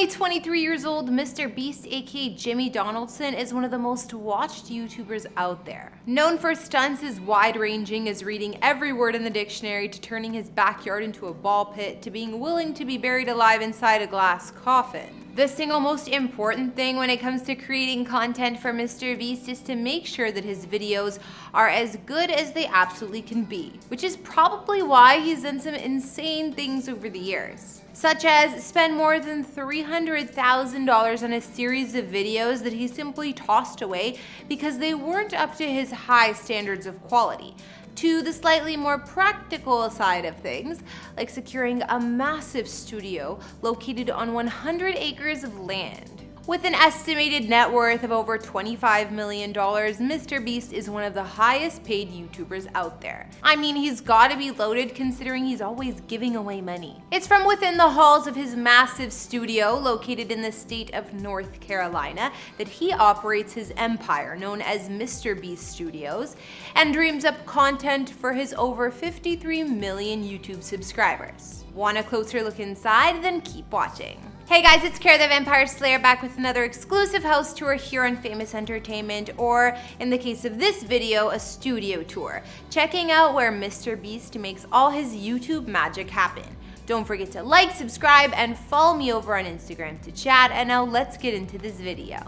Currently 23 years old, MrBeast aka Jimmy Donaldson is one of the most watched YouTubers out there. Known for stunts as wide-ranging as reading every word in the dictionary to turning his backyard into a ball pit to being willing to be buried alive inside a glass coffin. The single most important thing when it comes to creating content for MrBeast is to make sure that his videos are as good as they absolutely can be, which is probably why he's done some insane things over the years, such as spend more than $300,000 on a series of videos that he simply tossed away because they weren't up to his high standards of quality, to the slightly more practical side of things, like securing a massive studio located on 100 acres of land. With an estimated net worth of over $25 million, MrBeast is one of the highest paid YouTubers out there. I mean, he's gotta be loaded considering he's always giving away money. It's from within the halls of his massive studio located in the state of North Carolina that he operates his empire known as MrBeast Studios and dreams up content for his over 53 million YouTube subscribers. Want a closer look inside? Then keep watching. Hey guys, it's Kara the Vampire Slayer back with another exclusive house tour here on Famous Entertainment, or in the case of this video, a studio tour, checking out where MrBeast makes all his YouTube magic happen. Don't forget to like, subscribe, and follow me over on Instagram to chat, and now let's get into this video.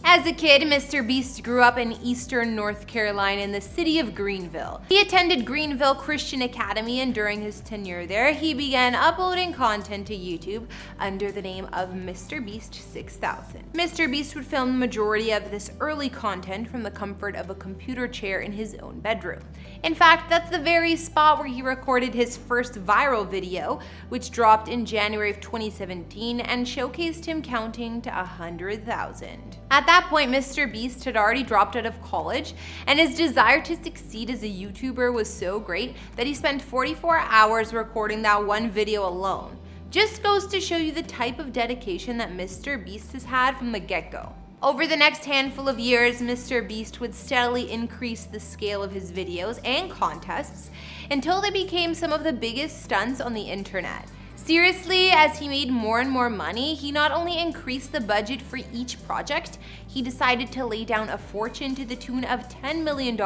As a kid, MrBeast grew up in eastern North Carolina in the city of Greenville. He attended Greenville Christian Academy, and during his tenure there, he began uploading content to YouTube under the name of MrBeast 6000. MrBeast would film the majority of this early content from the comfort of a computer chair in his own bedroom. In fact, that's the very spot where he recorded his first viral video, which dropped in January of 2017 and showcased him counting to 100,000. At that point, MrBeast had already dropped out of college, and his desire to succeed as a YouTuber was so great that he spent 44 hours recording that one video alone. Just goes to show you the type of dedication that MrBeast has had from the get-go. Over the next handful of years, MrBeast would steadily increase the scale of his videos and contests until they became some of the biggest stunts on the internet. Seriously, as he made more and more money, he not only increased the budget for each project, he decided to lay down a fortune to the tune of $10 million.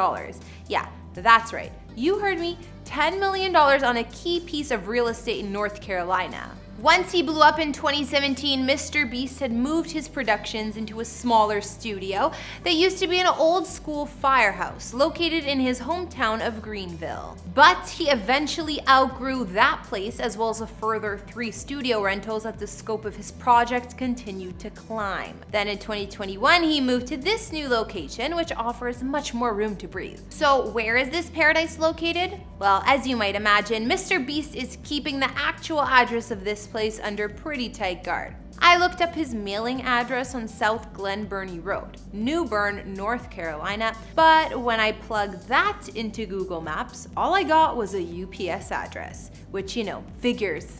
Yeah, that's right. You heard me, $10 million on a key piece of real estate in North Carolina. Once he blew up in 2017, MrBeast had moved his productions into a smaller studio that used to be an old school firehouse located in his hometown of Greenville. But he eventually outgrew that place, as well as a further 3 studio rentals as the scope of his project continued to climb. Then in 2021, he moved to this new location, which offers much more room to breathe. So where is this paradise located? Well, as you might imagine, MrBeast is keeping the actual address of this place under pretty tight guard. I looked up his mailing address on South Glen Burnie Road, New Bern, North Carolina, but when I plugged that into Google Maps, all I got was a UPS address, which, you know, figures.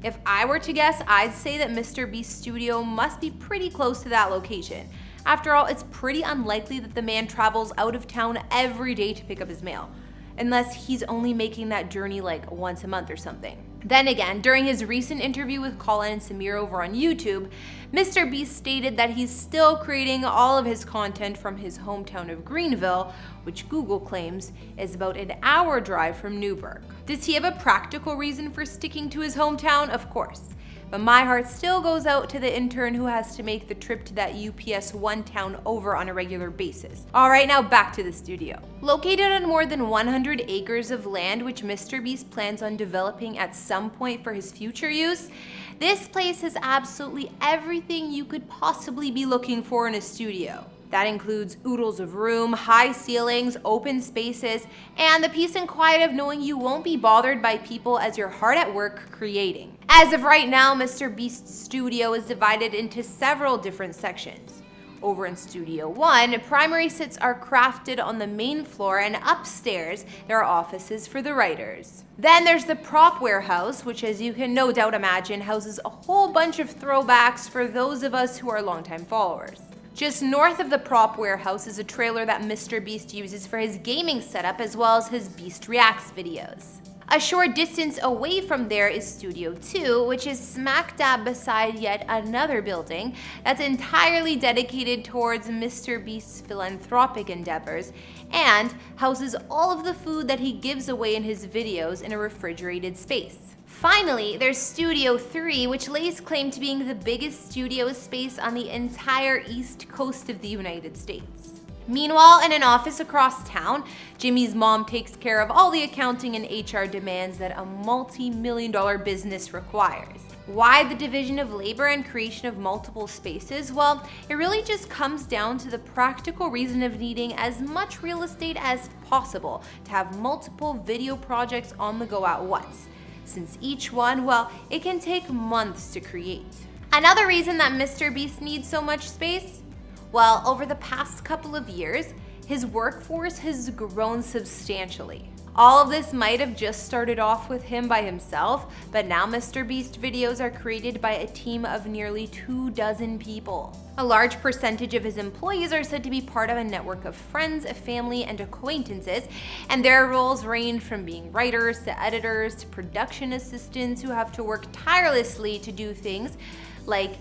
If I were to guess, I'd say that MrBeast's studio must be pretty close to that location. After all, it's pretty unlikely that the man travels out of town every day to pick up his mail, unless he's only making that journey like once a month or something. Then again, during his recent interview with Colin and Samir over on YouTube, MrBeast stated that he's still creating all of his content from his hometown of Greenville, which Google claims is about an hour drive from Newburgh. Does he have a practical reason for sticking to his hometown? Of course. But my heart still goes out to the intern who has to make the trip to that UPS one town over on a regular basis. All right, now back to the studio. Located on more than 100 acres of land, which MrBeast plans on developing at some point for his future use, this place has absolutely everything you could possibly be looking for in a studio. That includes oodles of room, high ceilings, open spaces, and the peace and quiet of knowing you won't be bothered by people as you're hard at work creating. As of right now, MrBeast's studio is divided into several different sections. Over in Studio 1, primary sets are crafted on the main floor, and upstairs there are offices for the writers. Then there's the prop warehouse, which, as you can no doubt imagine, houses a whole bunch of throwbacks for those of us who are longtime followers. Just north of the prop warehouse is a trailer that MrBeast uses for his gaming setup as well as his Beast Reacts videos. A short distance away from there is Studio 2, which is smack dab beside yet another building that's entirely dedicated towards MrBeast's philanthropic endeavors and houses all of the food that he gives away in his videos in a refrigerated space. Finally, there's Studio 3, which lays claim to being the biggest studio space on the entire east coast of the United States. Meanwhile, in an office across town, Jimmy's mom takes care of all the accounting and HR demands that a multi-million-dollar business requires. Why the division of labor and creation of multiple spaces? Well, it really just comes down to the practical reason of needing as much real estate as possible to have multiple video projects on the go at once. Since each one, well, it can take months to create. Another reason that MrBeast needs so much space? Well, over the past couple of years, his workforce has grown substantially. All of this might have just started off with him by himself, but now MrBeast videos are created by a team of nearly 24 people. A large percentage of his employees are said to be part of a network of friends, family, and acquaintances, and their roles range from being writers to editors to production assistants who have to work tirelessly to do things like,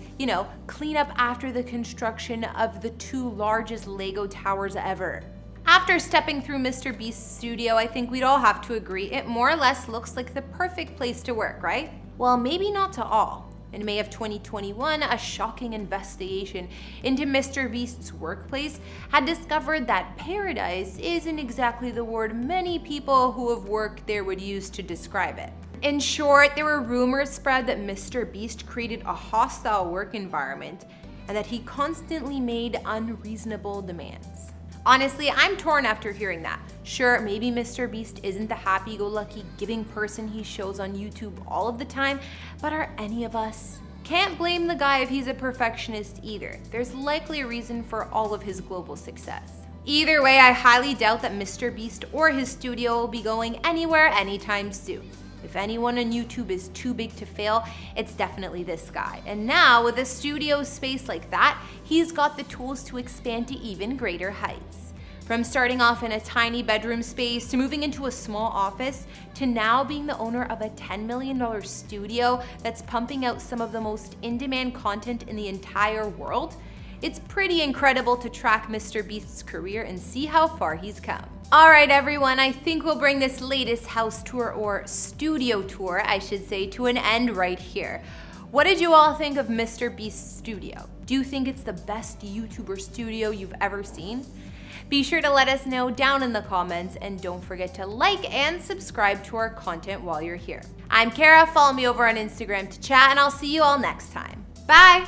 clean up after the construction of the 2 largest Lego towers ever. After stepping through MrBeast's studio, I think we'd all have to agree it more or less looks like the perfect place to work, right? Well, maybe not to all. In May of 2021, a shocking investigation into MrBeast's workplace had discovered that paradise isn't exactly the word many people who have worked there would use to describe it. In short, there were rumors spread that MrBeast created a hostile work environment and that he constantly made unreasonable demands. Honestly, I'm torn after hearing that. Sure, maybe MrBeast isn't the happy-go-lucky giving person he shows on YouTube all of the time, but are any of us? Can't blame the guy if he's a perfectionist either. There's likely a reason for all of his global success. Either way, I highly doubt that MrBeast or his studio will be going anywhere anytime soon. If anyone on YouTube is too big to fail, it's definitely this guy. And now, with a studio space like that, he's got the tools to expand to even greater heights. From starting off in a tiny bedroom space to moving into a small office to now being the owner of a $10 million studio that's pumping out some of the most in-demand content in the entire world, it's pretty incredible to track MrBeast's career and see how far he's come. Alright everyone, I think we'll bring this latest house tour, or studio tour I should say, to an end right here. What did you all think of MrBeast's studio? Do you think it's the best YouTuber studio you've ever seen? Be sure to let us know down in the comments, and don't forget to like and subscribe to our content while you're here. I'm Kara, follow me over on Instagram to chat, and I'll see you all next time. Bye!